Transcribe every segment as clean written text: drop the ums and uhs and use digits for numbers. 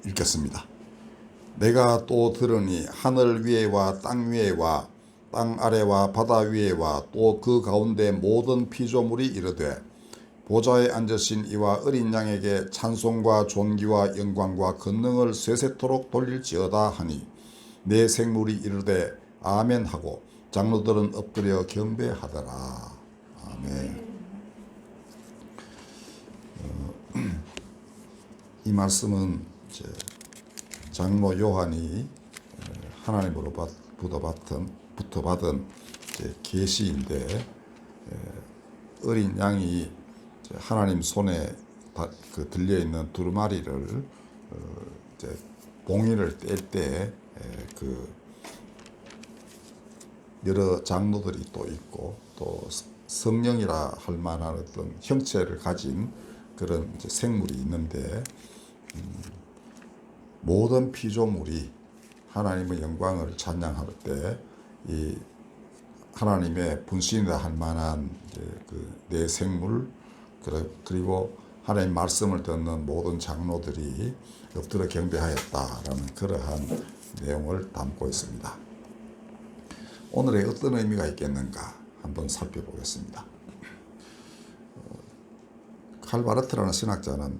읽겠습니다. 내가 또 들으니 하늘 위에와 땅 위에와 땅 아래와 바다 위에와 또 그 가운데 모든 피조물이 이르되 보좌에 앉으신 이와 어린 양에게 찬송과 존귀와 영광과 권능을 세세토록 돌릴지어다 하니 내 생물이 이르되 아멘 하고 장로들은 엎드려 경배하더라. 아멘. 이 말씀은 이제 장로 요한이 하나님으로부터 받은 계시인데, 어린 양이 하나님 손에 들려 있는 두루마리를 봉인을 뗄 때 여러 장로들이 또 있고 또 성령이라 할 만한 어떤 형체를 가진 그런 생물이 있는데, 모든 피조물이 하나님의 영광을 찬양할 때 이 하나님의 분신이라 할 만한 내 생물, 그리고 하나님 말씀을 듣는 모든 장로들이 엎드려 경배하였다라는 그러한 내용을 담고 있습니다. 오늘의 어떤 의미가 있겠는가 한번 살펴보겠습니다. 칼 바르트라는 신학자는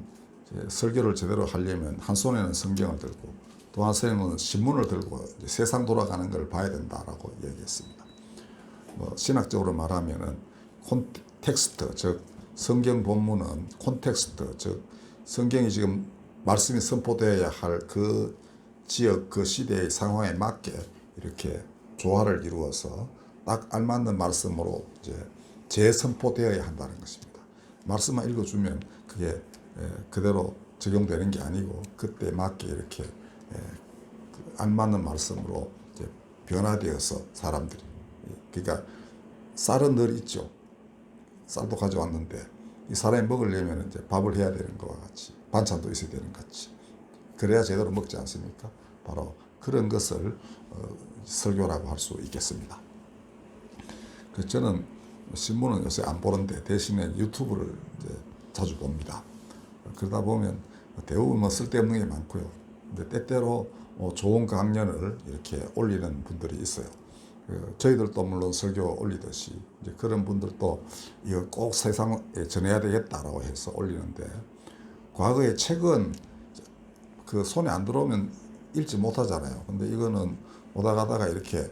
설교를 제대로 하려면 한 손에는 성경을 들고 또 한 손에는 신문을 들고 세상 돌아가는 걸 봐야 된다라고 얘기했습니다. 신학적으로 말하면은 콘텍스트, 즉 성경 본문은 콘텍스트, 즉 성경이 지금 말씀이 선포되어야 할 그 지역, 그 시대의 상황에 맞게 이렇게 조화를 이루어서 딱 알맞는 말씀으로 재선포되어야 한다는 것입니다. 말씀만 읽어주면 그게 그대로 적용되는 게 아니고 그때 맞게 이렇게 알맞는 말씀으로 변화되어서 사람들이, 그러니까 쌀은 늘 있죠. 쌀도 가져왔는데 이 사람이 먹으려면 밥을 해야 되는 것과 같이 반찬도 있어야 되는 것 같이 그래야 제대로 먹지 않습니까? 바로 그런 것을 설교라고 할 수 있겠습니다. 그래서 저는 신문은 요새 안 보는데 대신에 유튜브를 자주 봅니다. 그러다 보면 대부분 쓸데없는 게 많고요. 근데 때때로 좋은 강연을 이렇게 올리는 분들이 있어요. 저희들도 물론 설교 올리듯이 그런 분들도 이거 꼭 세상에 전해야 되겠다라고 해서 올리는데, 과거에 책은 그 손에 안 들어오면 읽지 못하잖아요. 근데 이거는 오다 가다가 이렇게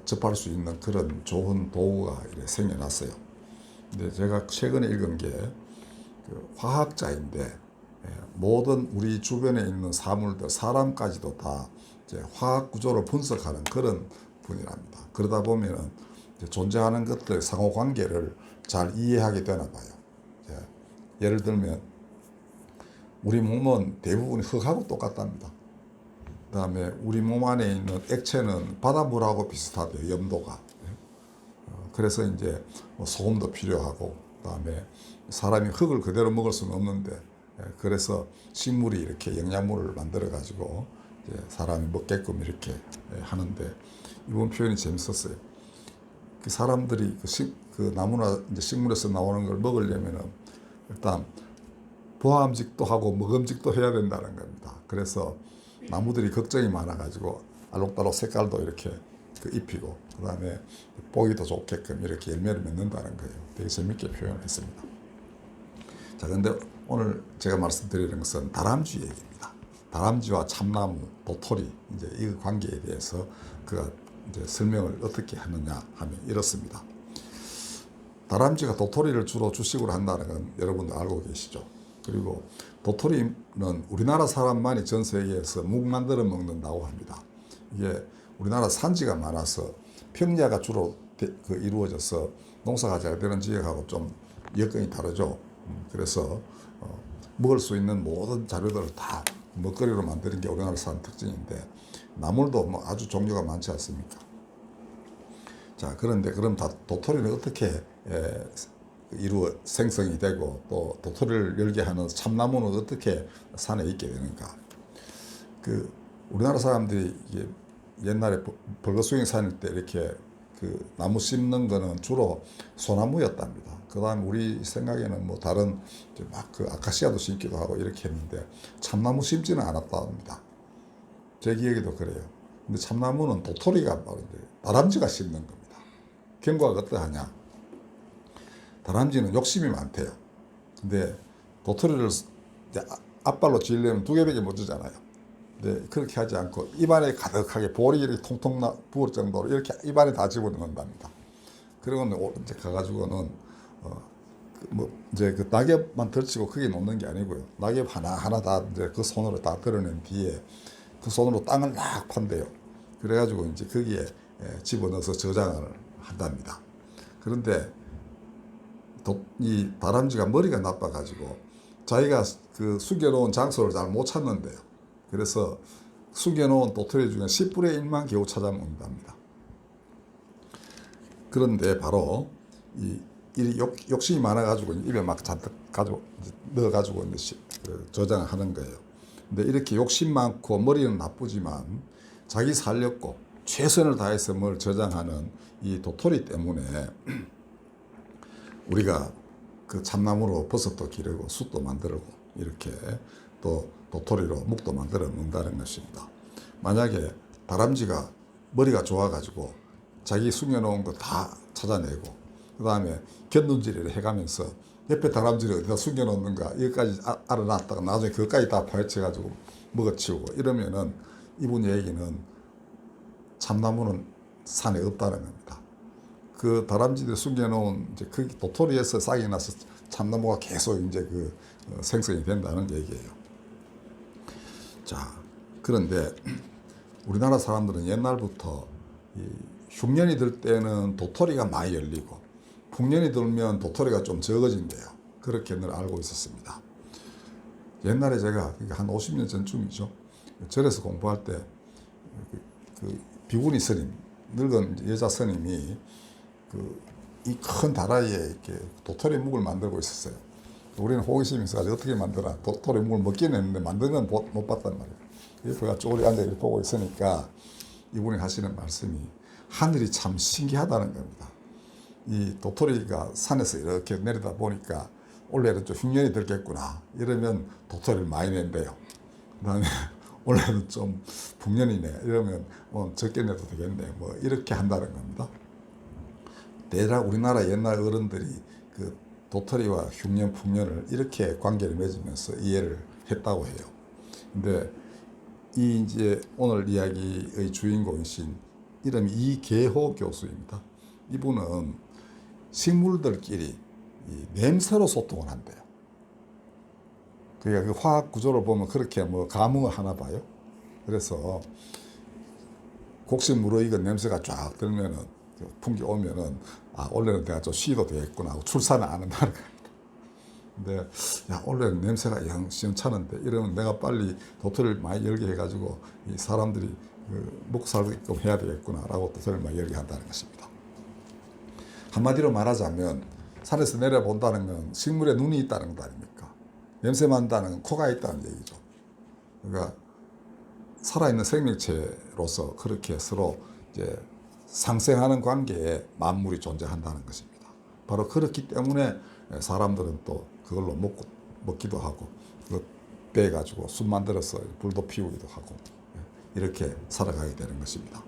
접할 수 있는 그런 좋은 도구가 이렇게 생겨났어요. 근데 제가 최근에 읽은 게 화학자인데, 모든 우리 주변에 있는 사물들, 사람까지도 다 화학 구조를 분석하는 그런 분이랍니다. 그러다 보면 존재하는 것들의 상호 관계를 잘 이해하게 되나 봐요. 예를 들면 우리 몸은 대부분이 흙하고 똑같답니다. 그 다음에 우리 몸 안에 있는 액체는 바닷물하고 비슷하대요, 염도가. 그래서 소금도 필요하고, 그 다음에 사람이 흙을 그대로 먹을 수는 없는데, 그래서 식물이 이렇게 영양분을 만들어 가지고 사람이 먹게끔 이렇게 하는데, 이번 표현이 재밌었어요. 그 사람들이 그 나무나 식물에서 나오는 걸 먹으려면은 일단 보암직도 하고 먹음직도 해야 된다는 겁니다. 그래서 나무들이 걱정이 많아가지고 알록달록 색깔도 이렇게 입히고, 그 다음에 보기도 좋게끔 이렇게 열매를 맺는다는 거예요. 되게 재밌게 표현했습니다. 자, 근데 오늘 제가 말씀드리는 것은 다람쥐 얘기입니다. 다람쥐와 참나무, 도토리, 이 관계에 대해서 그가 설명을 어떻게 하느냐 하면 이렇습니다. 다람쥐가 도토리를 주로 주식으로 한다는 건 여러분도 알고 계시죠? 그리고 도토리는 우리나라 사람만이 전 세계에서 묵 만들어 먹는다고 합니다. 이게 우리나라 산지가 많아서 평야가 주로 이루어져서 농사가 잘 되는 지역하고 좀 여건이 다르죠. 그래서 먹을 수 있는 모든 자료들을 다 먹거리로 만드는 게 우리나라 사람 특징인데, 나물도 아주 종류가 많지 않습니까? 자, 그런데 그럼 도토리는 어떻게 생성이 되고 또 도토리를 열게 하는 참나무는 어떻게 산에 있게 되는가? 우리나라 사람들이 옛날에 벌거숭이 산일 때 이렇게 그 나무 심는 거는 주로 소나무였답니다. 그 다음에 우리 생각에는 뭐 다른 막 그 아카시아도 심기도 하고 이렇게 했는데 참나무 심지는 않았답니다. 제 기억에도 그래요. 근데 참나무는 도토리가 바로 이제 다람쥐가 심는 겁니다. 경과가 어떠하냐? 다람쥐는 욕심이 많대요. 근데 도토리를 이제 앞발로 쥐려면 2개밖에 못 주잖아요. 근데 그렇게 하지 않고 입안에 가득하게 볼이 이렇게 통통 부을 정도로 이렇게 입안에 다 집어넣는답니다. 그리고 이제 가가지고는 뭐 이제 그 낙엽만 덜치고 거기에 놓는 게 아니고요. 낙엽 하나 다 이제 그 손으로 다 드러낸 뒤에 그 손으로 땅을 막 판대요. 그래가지고 이제 거기에 집어넣어서 저장을 한답니다. 그런데 이 다람쥐가 머리가 나빠가지고 자기가 그 숨겨놓은 장소를 잘 못 찾는데요. 그래서 숨겨놓은 도토리 중에 10분의 1만 겨우 찾아먹는답니다. 그런데 바로 이 욕심이 많아가지고 입에 막 잔뜩 가지고 넣어가지고 저장을 하는 거예요. 근데 이렇게 욕심 많고 머리는 나쁘지만 자기 살렸고 최선을 다해서 뭘 저장하는 이 도토리 때문에 우리가 그 참나무로 버섯도 기르고 숯도 만들고 이렇게 또 도토리로 묵도 만들어 먹는다는 것입니다. 만약에 다람쥐가 머리가 좋아가지고 자기 숨겨놓은 거 다 찾아내고 그 다음에 견눈질을 해가면서 옆에 다람쥐를 어디다 숨겨놓는가 여기까지 알아놨다가 나중에 그것까지 다 파헤쳐가지고 먹어치우고 이러면은 이분 얘기는 참나무는 산에 없다는 겁니다. 그 다람쥐들 숨겨놓은 이제 그 도토리에서 싹이 나서 참나무가 계속 이제 그 생성이 된다는 얘기예요. 자, 그런데 우리나라 사람들은 옛날부터 흉년이 들 때는 도토리가 많이 열리고 풍년이 들면 도토리가 좀 적어진대요. 그렇게 늘 알고 있었습니다. 옛날에 제가 한 50년 전쯤이죠. 절에서 공부할 때 그 비구니 스님, 늙은 여자 스님이 이 큰 다라이에 이렇게 도토리 묵을 만들고 있었어요. 우리는 호기심이 있어가지고 어떻게 만들어? 도토리 묵을 먹긴 했는데 만드는 건 못 봤단 말이에요. 옆에가 쪼그리 앉아 이렇게 보고 있으니까 이분이 하시는 말씀이 하늘이 참 신기하다는 겁니다. 이 도토리가 산에서 이렇게 내리다 보니까 올해는 좀 흉년이 들겠구나. 이러면 도토리를 많이 낸대요. 그 다음에 올해는 좀 풍년이네. 이러면 뭐 적게 내도 되겠네. 뭐 이렇게 한다는 겁니다. 대략 우리나라 옛날 어른들이 그 도토리와 흉년, 풍년을 이렇게 관계를 맺으면서 이해를 했다고 해요. 근데 이 이제 오늘 이야기의 주인공이신 이름이 이계호 교수입니다. 이분은 식물들끼리 이 냄새로 소통을 한대요. 그러니까 그 화학 구조를 보면 그렇게 뭐 감흥을 하나 봐요. 그래서 곡식 무르익은 냄새가 쫙 들면은 풍기 오면은 원래는 내가 좀 쉬도 되겠구나 하고 출산을 안 한다는 겁니다. 근데 야 원래는 냄새가 영 시원찮은데 이러면 내가 빨리 도토리를 많이 열게 해가지고 이 사람들이 먹고 살게끔 해야 되겠구나라고 도토리를 많이 열게 한다는 것입니다. 한마디로 말하자면 산에서 내려본다는 건 식물에 눈이 있다는 것 아닙니까? 냄새 맡는다는 건 코가 있다는 얘기죠. 그러니까 살아있는 생명체로서 그렇게 서로 이제 상생하는 관계에 만물이 존재한다는 것입니다. 바로 그렇기 때문에 사람들은 또 그걸로 먹기도 하고 빼가지고 술 만들어서 불도 피우기도 하고 이렇게 살아가게 되는 것입니다.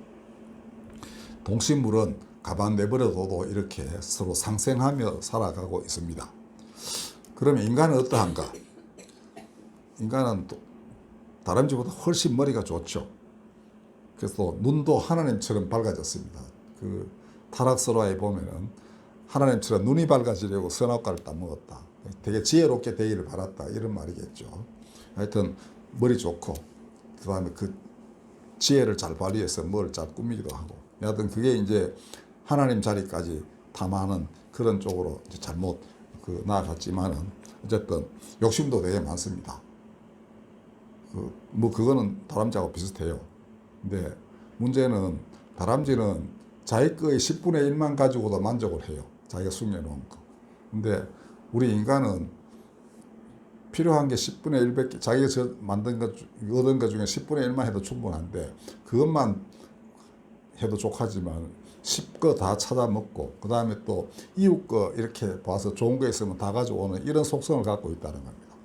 동식물은 가만 내버려둬도 이렇게 서로 상생하며 살아가고 있습니다. 그러면 인간은 어떠한가? 인간은 또 다람쥐보다 훨씬 머리가 좋죠. 그래서 눈도 하나님처럼 밝아졌습니다. 그 타락서라에 보면은 하나님처럼 눈이 밝아지려고 선악과를 따먹었다. 되게 지혜롭게 되기를 바랐다. 이런 말이겠죠. 하여튼 머리 좋고 그 다음에 그 지혜를 잘 발휘해서 뭘 잘 꾸미기도 하고 하여튼 그게 이제 하나님 자리까지 탐하는 그런 쪽으로 이제 잘못 나아갔지만은 어쨌든 욕심도 되게 많습니다. 뭐 그거는 다람쥐하고 비슷해요. 근데 문제는 다람쥐는 자기 거의 10분의 1만 가지고도 만족을 해요. 자기가 숨겨놓은 거. 근데 우리 인간은 필요한 게 10분의 1밖에 자기가 만든 것, 얻은 것 중에 10분의 1만 해도 충분한데 그것만 해도 족하지만 십 거 다 찾아 먹고 그 다음에 또 이웃 거 이렇게 봐서 좋은 거 있으면 다 가져오는 이런 속성을 갖고 있다는 겁니다.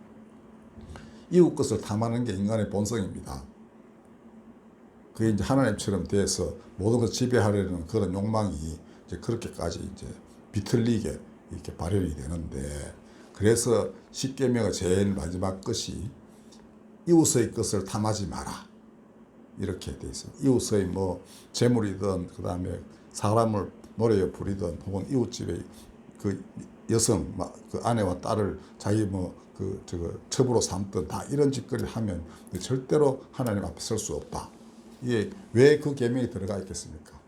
이웃 것을 탐하는 게 인간의 본성입니다. 그게 이제 하나님처럼 돼서 모든 것을 지배하려는 그런 욕망이 이제 그렇게까지 이제 비틀리게 이렇게 발현이 되는데, 그래서 십계명의 제일 마지막 것이 이웃의 것을 탐하지 마라 이렇게 돼 있어요. 이웃의 뭐 재물이든 그 다음에 사람을 노래에 부리든 혹은 이웃집의 그 여성 그 아내와 딸을 자기 뭐 그 저거 첩으로 삼든 다 이런 짓거리를 하면 절대로 하나님 앞에 설 수 없다. 이게 왜 그 계명이 들어가 있겠습니까?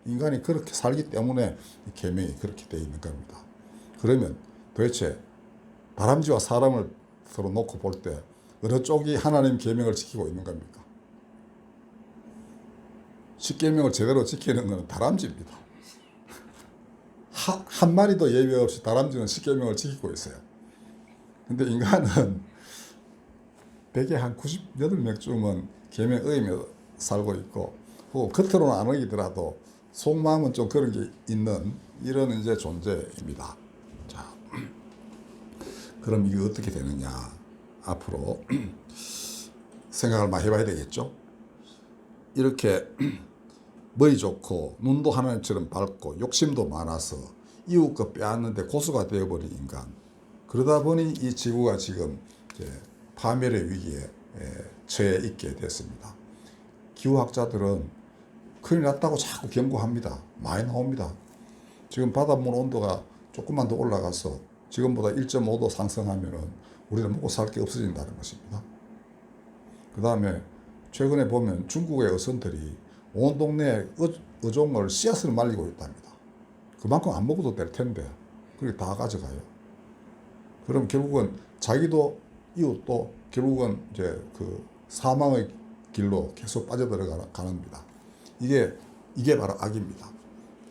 인간이 그렇게 살기 때문에 이 계명이 그렇게 되어 있는 겁니다. 그러면 도대체 다람쥐와 사람을 서로 놓고 볼 때 어느 쪽이 하나님 계명을 지키고 있는 겁니까? 십계명을 제대로 지키는 것은 다람쥐입니다. 한 마리도 예외 없이 다람쥐는 십계명을 지키고 있어요. 근데 인간은 대개 한 98명쯤은 계명 어기며 살고 있고, 혹은 겉으로는 안 어기더라도 속마음은 좀 그런 게 있는 이런 이제 존재입니다. 자, 그럼 이게 어떻게 되느냐? 앞으로 생각을 많이 해봐야 되겠죠? 이렇게 머리 좋고 눈도 하나님처럼 밝고 욕심도 많아서 이웃 거 빼앗는데 고수가 되어버린 인간. 그러다 보니 이 지구가 지금 이제 파멸의 위기에 처해 있게 됐습니다. 기후학자들은 큰일 났다고 자꾸 경고합니다. 많이 나옵니다. 지금 바닷물 온도가 조금만 더 올라가서 지금보다 1.5도 상승하면은 우리는 먹고 살 게 없어진다는 것입니다. 그 다음에 최근에 보면 중국의 어선들이 온 동네에 어종을 씨앗을 말리고 있답니다. 그만큼 안 먹어도 될 텐데 그렇게 다 가져가요. 그럼 결국은 자기도 이웃도 결국은 이제 그 사망의 길로 계속 빠져들어가는 겁니다. 이게 바로 악입니다.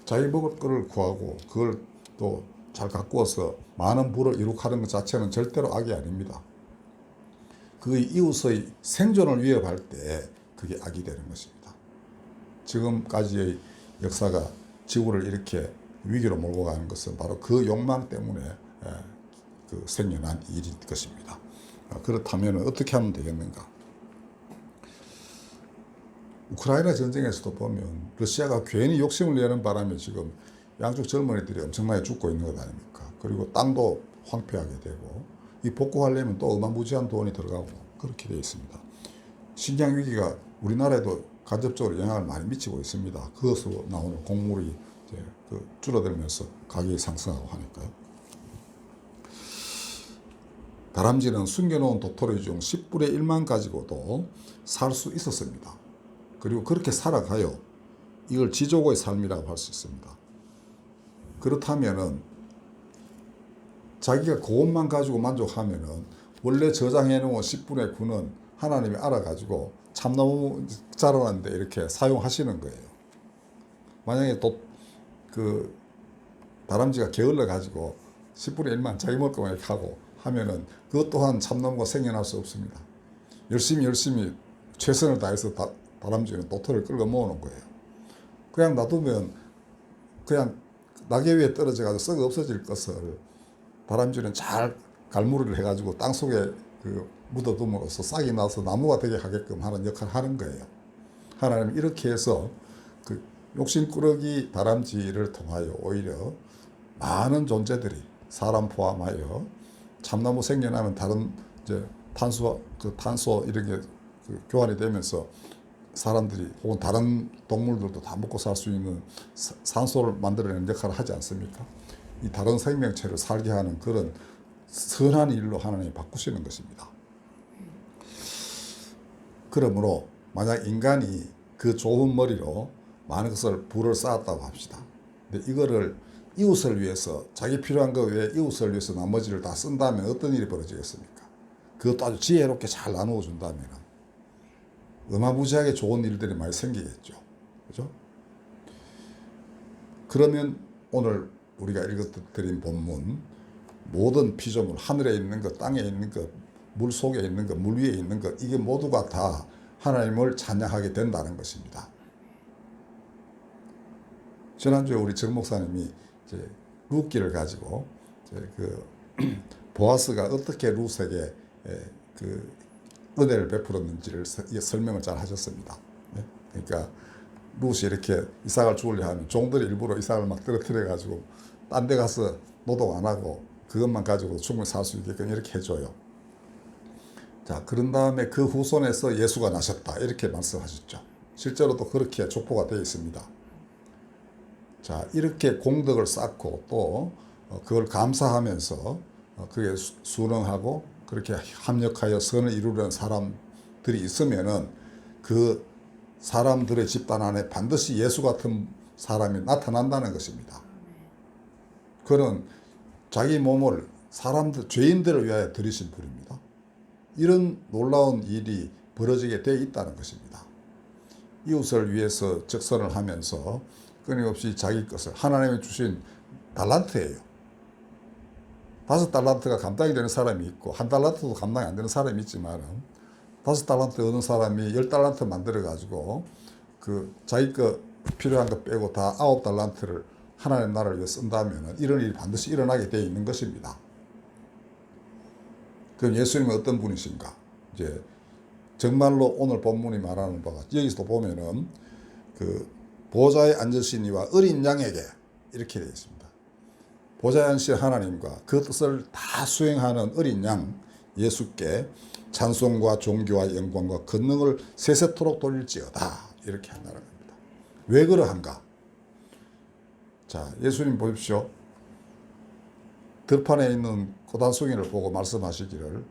자기 먹을 거를 구하고 그걸 또 잘 가꾸어서 많은 부를 이룩하는 것 자체는 절대로 악이 아닙니다. 그 이웃의 생존을 위협할 때 그게 악이 되는 것입니다. 지금까지의 역사가 지구를 이렇게 위기로 몰고 가는 것은 바로 그 욕망 때문에 그 생겨난 일일 것입니다. 그렇다면 어떻게 하면 되겠는가? 우크라이나 전쟁에서도 보면 러시아가 괜히 욕심을 내는 바람에 지금 양쪽 젊은이들이 엄청나게 죽고 있는 것 아닙니까? 그리고 땅도 황폐하게 되고 이 복구하려면 또 어마무지한 돈이 들어가고 그렇게 되어 있습니다. 식량 위기가 우리나라에도 간접적으로 영향을 많이 미치고 있습니다. 그것으로 나오는 곡물이 이제 줄어들면서 가격이 상승하고 하니까요. 다람쥐는 숨겨놓은 도토리 중 10분의 1만 가지고도 살 수 있었습니다. 그리고 그렇게 살아가요. 이걸 지조고의 삶이라고 할 수 있습니다. 그렇다면은 자기가 그것만 가지고 만족하면은 원래 저장해 놓은 10분의 9는 하나님이 알아가지고 참나무 자라는데 이렇게 사용하시는 거예요. 만약에 또 그 다람쥐가 게을러 가지고 10분의 1만 자기 먹을 거만 이렇게 하고 하면은 그것 또한 참나무가 생겨날 수 없습니다. 열심히 최선을 다해서 다람쥐는 도토리를 끌고 모으는 거예요. 그냥 놔두면 그냥 낙엽 위에 떨어져 가지고 썩어 없어질 것을 다람쥐는 잘 갈무리를 해가지고 땅속에 묻어둠으로써 싹이 나서 나무가 되게 하게끔 하는 역할을 하는 거예요. 하나님은 이렇게 해서 그 욕심꾸러기 다람쥐를 통하여 오히려 많은 존재들이 사람 포함하여 참나무 생겨나면 다른 이제 탄소 이런 게 교환이 되면서 사람들이 혹은 다른 동물들도 다 먹고 살 수 있는 산소를 만들어내는 역할을 하지 않습니까? 이 다른 생명체를 살게 하는 그런 선한 일로 하나님이 바꾸시는 것입니다. 그러므로 만약 인간이 그 좋은 머리로 많은 것을 부를 쌓았다고 합시다. 근데 이거를 이웃을 위해서 자기 필요한 것 외에 이웃을 위해서 나머지를 다 쓴다면 어떤 일이 벌어지겠습니까? 그것도 아주 지혜롭게 잘 나누어 준다면 어마무지하게 좋은 일들이 많이 생기겠죠. 그죠? 그러면 오늘 우리가 읽어드린 본문 모든 피조물, 하늘에 있는 것, 땅에 있는 것, 물 속에 있는 것, 물 위에 있는 것, 이게 모두가 다 하나님을 찬양하게 된다는 것입니다. 지난주에 우리 정 목사님이 이제 룻기를 가지고 이제 그 보아스가 어떻게 룻에게 그 은혜를 베풀었는지를 설명을 잘 하셨습니다. 그러니까 룻이 이렇게 이삭을 죽으려 하면 종들이 일부러 이삭을 막 떨어뜨려 가지고 딴 데 가서 노동 안 하고 그것만 가지고 충분히 살 수 있게끔 이렇게 해줘요. 자, 그런 다음에 그 후손에서 예수가 나셨다 이렇게 말씀하셨죠. 실제로도 그렇게 족보가 되어 있습니다. 자, 이렇게 공덕을 쌓고 또 그걸 감사하면서 그게 순응하고 그렇게 합력하여 선을 이루려는 사람들이 있으면은 그 사람들의 집단 안에 반드시 예수 같은 사람이 나타난다는 것입니다. 그는 자기 몸을 사람들, 죄인들을 위하여 들이신 분입니다. 이런 놀라운 일이 벌어지게 되어 있다는 것입니다. 이웃을 위해서 적선을 하면서 끊임없이 자기 것을 하나님이 주신 달란트예요. 5달란트가 감당이 되는 사람이 있고 1달란트도 감당이 안 되는 사람이 있지만 5달란트 얻은 사람이 10달란트 만들어 가지고 그 자기 거 필요한 거 빼고 다 9달란트를 하나님 나라를 위해 쓴다면 이런 일이 반드시 일어나게 되어 있는 것입니다. 그럼 예수님은 어떤 분이신가? 이제 정말로 오늘 본문이 말하는 바가 여기서도 보면은 그 보좌에 앉으신 이와 어린 양에게 이렇게 되어 있습니다. 보좌에 앉으신 하나님과 그 뜻을 다 수행하는 어린 양 예수께 찬송과 존귀와 영광과 권능을 세세토록 돌릴지어다 이렇게 한다는 겁니다. 왜 그러한가? 자, 예수님 보십시오. 들판에 있는 고단송이를 보고 말씀하시기를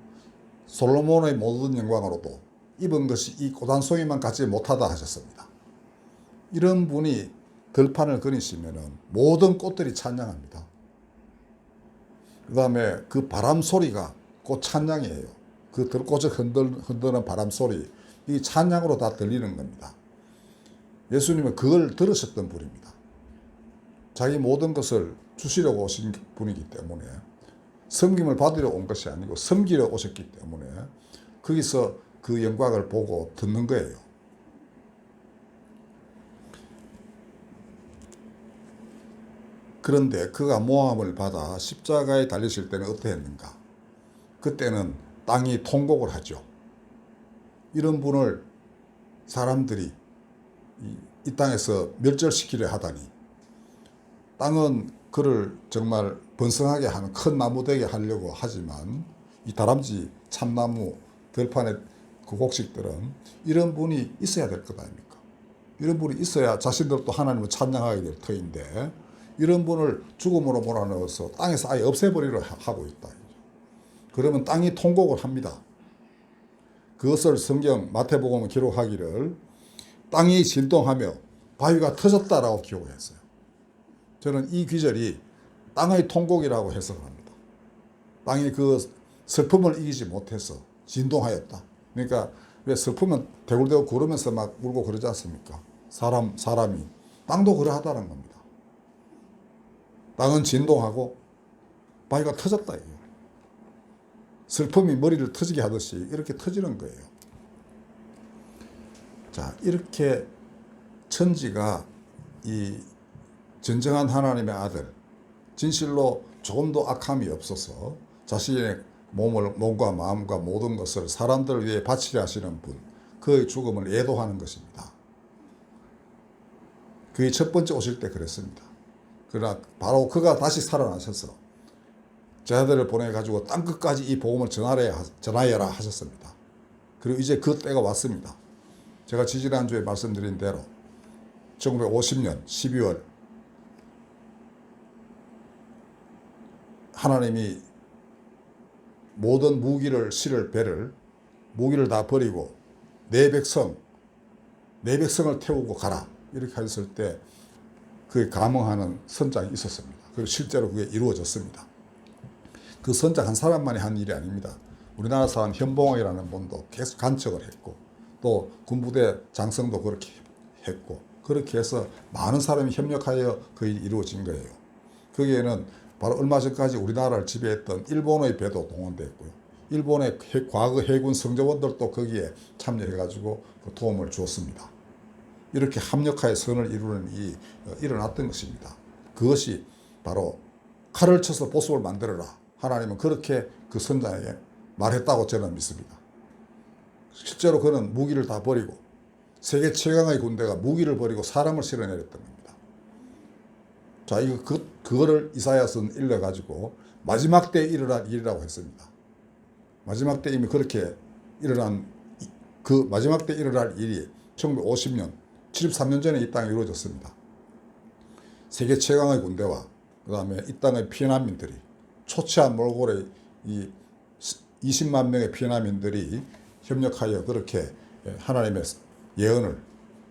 솔로몬의 모든 영광으로도 입은 것이 이 고단송이만 갖지 못하다 하셨습니다. 이런 분이 들판을 거니시면 모든 꽃들이 찬양합니다. 그 다음에 그 바람 소리가 곧 찬양이에요. 그 들꽃을 흔드는 바람 소리, 이 찬양으로 다 들리는 겁니다. 예수님은 그걸 들으셨던 분입니다. 자기 모든 것을 주시려고 오신 분이기 때문에 섬김을 받으려 온 것이 아니고 섬기려 오셨기 때문에 거기서 그 영광을 보고 듣는 거예요. 그런데 그가 모함을 받아 십자가에 달리실 때는 어떻게 했는가? 그때는 땅이 통곡을 하죠. 이런 분을 사람들이 이 땅에서 멸절시키려 하다니 땅은 그를 정말 번성하게 하는 큰 나무 되게 하려고 하지만 이 다람쥐, 참나무, 들판의 그 곡식들은 이런 분이 있어야 될 것 아닙니까? 이런 분이 있어야 자신들도 하나님을 찬양하게 될 터인데 이런 분을 죽음으로 몰아넣어서 땅에서 아예 없애버리려 하고 있다. 그러면 땅이 통곡을 합니다. 그것을 성경 마태복음은 기록하기를 땅이 진동하며 바위가 터졌다라고 기록했어요. 저는 이 귀절이 땅의 통곡이라고 해석을 합니다. 땅이 그 슬픔을 이기지 못해서 진동하였다. 그러니까 왜 슬픔은 대굴대굴 구르면서 막 울고 그러지 않습니까? 사람이. 땅도 그러하다는 겁니다. 땅은 진동하고 바위가 터졌다. 이게. 슬픔이 머리를 터지게 하듯이 이렇게 터지는 거예요. 자, 이렇게 천지가 이 진정한 하나님의 아들, 진실로 조금도 악함이 없어서 자신의 몸과 마음과 모든 것을 사람들을 위해 바치려 하시는 분, 그의 죽음을 애도하는 것입니다. 그의 첫 번째 오실 때 그랬습니다. 그러나 바로 그가 다시 살아나셔서 제자들을 보내가지고 땅끝까지 이 복음을 전하여라 하셨습니다. 그리고 이제 그 때가 왔습니다. 제가 지지난주에 말씀드린 대로 1950년 12월 하나님이 모든 무기를 실을 배를 무기를 다 버리고 내 백성을 태우고 가라 이렇게 하셨을 때 그에 감응하는 선장이 있었습니다. 그리고 실제로 그게 이루어졌습니다. 그 선장 한 사람만이 한 일이 아닙니다. 우리나라 사람 현봉이라는 분도 계속 간척을 했고 또 군부대 장성도 그렇게 했고 그렇게 해서 많은 사람이 협력하여 그 일이 이루어진 거예요. 거기에는 바로 얼마 전까지 우리나라를 지배했던 일본의 배도 동원됐고요. 일본의 과거 해군 성조원들도 거기에 참여해가지고 그 도움을 주었습니다. 이렇게 합력하여 선을 이루는 일어났던 것입니다. 그것이 바로 칼을 쳐서 보습을 만들어라. 하나님은 그렇게 그 선장에게 말했다고 저는 믿습니다. 실제로 그는 무기를 다 버리고 세계 최강의 군대가 무기를 버리고 사람을 실어 내렸던 겁니다. 자, 그거를 이사야서는 일러가지고 마지막 때에 일어날 일이라고 했습니다. 마지막 때 이미 그렇게 일어난 그 마지막 때 일어날 일이 1950년, 73년 전에 이 땅에 이루어졌습니다. 세계 최강의 군대와 그 다음에 이 땅의 피난민들이 초췌한 몰골의 이 20만 명의 피난민들이 협력하여 그렇게 하나님의 예언을,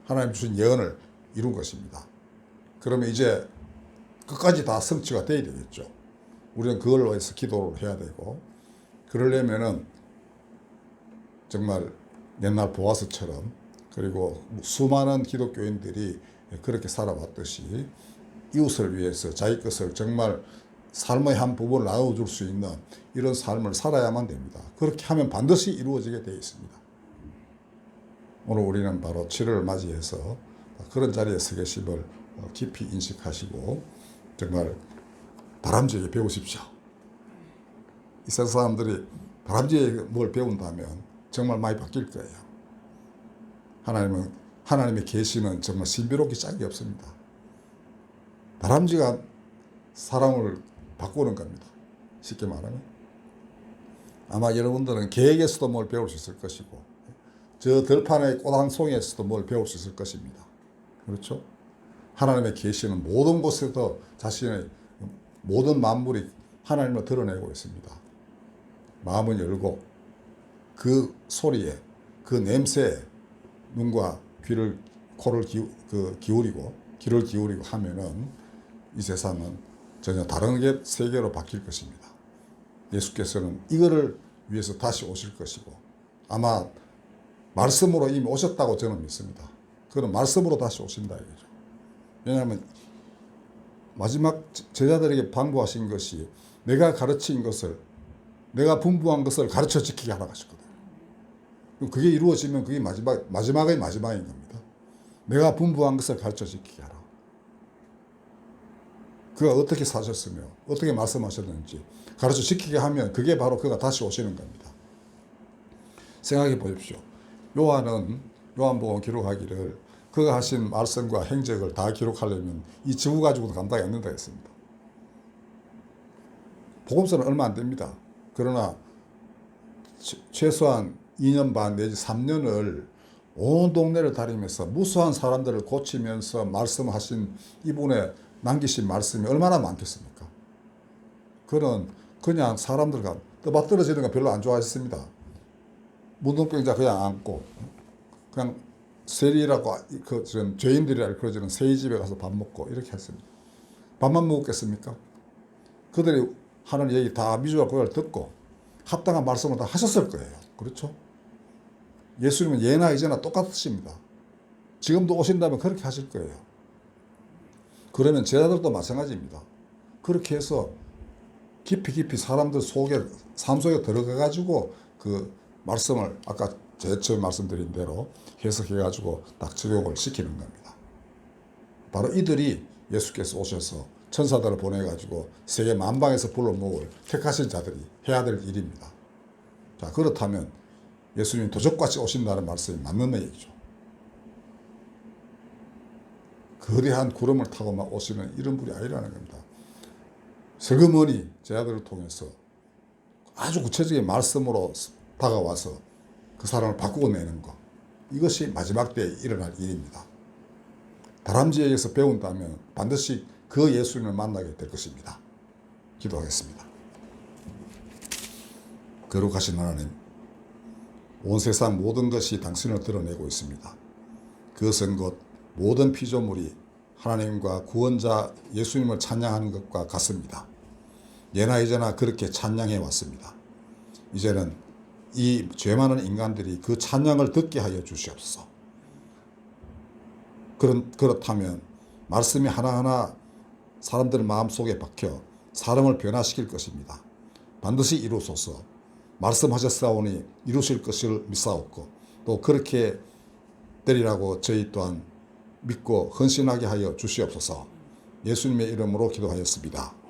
하나님 주신 예언을 이룬 것입니다. 그러면 이제 끝까지 다 성취가 되어야 되겠죠. 우리는 그걸 위해서 기도를 해야 되고, 그러려면은 정말 옛날 보아스처럼, 그리고 수많은 기독교인들이 그렇게 살아왔듯이 이웃을 위해서 자기 것을 정말 삶의 한 부분을 나눠줄 수 있는 이런 삶을 살아야만 됩니다. 그렇게 하면 반드시 이루어지게 되어 있습니다. 오늘 우리는 바로 7월을 맞이해서 그런 자리에 서 계심을 깊이 인식하시고 정말 다람쥐에게 배우십시오. 이 세상 사람들이 다람쥐에게 뭘 배운다면 정말 많이 바뀔 거예요. 하나님의 계시는 정말 신비롭기 짝이 없습니다. 다람쥐가 사람을 바꾸는 겁니다. 쉽게 말하면. 아마 여러분들은 개에게서도 뭘 배울 수 있을 것이고, 저 들판의 꽃 한 송이에서도 뭘 배울 수 있을 것입니다. 그렇죠? 하나님의 계시는 모든 곳에서 자신의 모든 만물이 하나님을 드러내고 있습니다. 마음을 열고 그 소리에, 그 냄새에 눈과 귀를, 코를 기울이고 귀를 기울이고 하면은 이 세상은 전혀 다른 세계로 바뀔 것입니다. 예수께서는 이거를 위해서 다시 오실 것이고, 아마 말씀으로 이미 오셨다고 저는 믿습니다. 그는 말씀으로 다시 오신다 이거죠. 왜냐하면 마지막 제자들에게 방부하신 것이 내가 가르친 것을, 내가 분부한 것을 가르쳐 지키게 하라고 하셨거든요. 그게 이루어지면 그게 마지막인 겁니다. 내가 분부한 것을 가르쳐 지키게 하라. 그가 어떻게 사셨으며 어떻게 말씀하셨는지 가르쳐 지키게 하면 그게 바로 그가 다시 오시는 겁니다. 생각해 보십시오. 요한복음 기록하기를 그가 하신 말씀과 행적을 다 기록하려면 이 지구 가지고도 감당이 안 된다 했습니다. 복음서는 얼마 안 됩니다. 그러나 최소한 2년 반 내지 3년을 온 동네를 다니면서 무수한 사람들을 고치면서 말씀하신 이분의 남기신 말씀이 얼마나 많겠습니까? 그는 그냥 사람들과 떠받들어지는 거 별로 안 좋아했습니다. 문둥병자 그냥 안고 그냥 세리라고 죄인들이라 일컬어지는 세리집에 가서 밥 먹고 이렇게 했습니다. 밥만 먹었겠습니까? 그들이 하는 얘기 다 미주알 고야를 듣고 합당한 말씀을 다 하셨을 거예요. 그렇죠? 예수님은 예나 이제나 똑같으십니다. 지금도 오신다면 그렇게 하실 거예요. 그러면 제자들도 마찬가지입니다. 그렇게 해서 깊이 사람들 속에, 삶 속에 들어가가지고 그 말씀을 아까 제일 처음 말씀드린 대로 해석해가지고 딱 적용을 시키는 겁니다. 바로 이들이 예수께서 오셔서 천사들을 보내가지고 세계 만방에서 불러 모을 택하신 자들이 해야 될 일입니다. 자, 그렇다면 예수님이 도적같이 오신다는 말씀이 맞는 얘기죠. 거대한 구름을 타고 막 오시는 이런 분이 아니라는 겁니다. 슬그머니 제자들을 통해서 아주 구체적인 말씀으로 다가와서 그 사람을 바꾸고 내는 것, 이것이 마지막 때에 일어날 일입니다. 다람쥐에게서 배운다면 반드시 그 예수님을 만나게 될 것입니다. 기도하겠습니다. 거룩하신 하나님, 온 세상 모든 것이 당신을 드러내고 있습니다. 그것은 곧 모든 피조물이 하나님과 구원자 예수님을 찬양하는 것과 같습니다. 예나 이제나 그렇게 찬양해 왔습니다. 이제는 이 죄 많은 인간들이 그 찬양을 듣게 하여 주시옵소서. 그렇다면 말씀이 하나하나 사람들 마음속에 박혀 사람을 변화시킬 것입니다. 반드시 이루소서. 말씀하셨사오니 이루실 것을 믿사옵고 또 그렇게 되리라고 저희 또한 믿고 헌신하게 하여 주시옵소서. 예수님의 이름으로 기도하였습니다.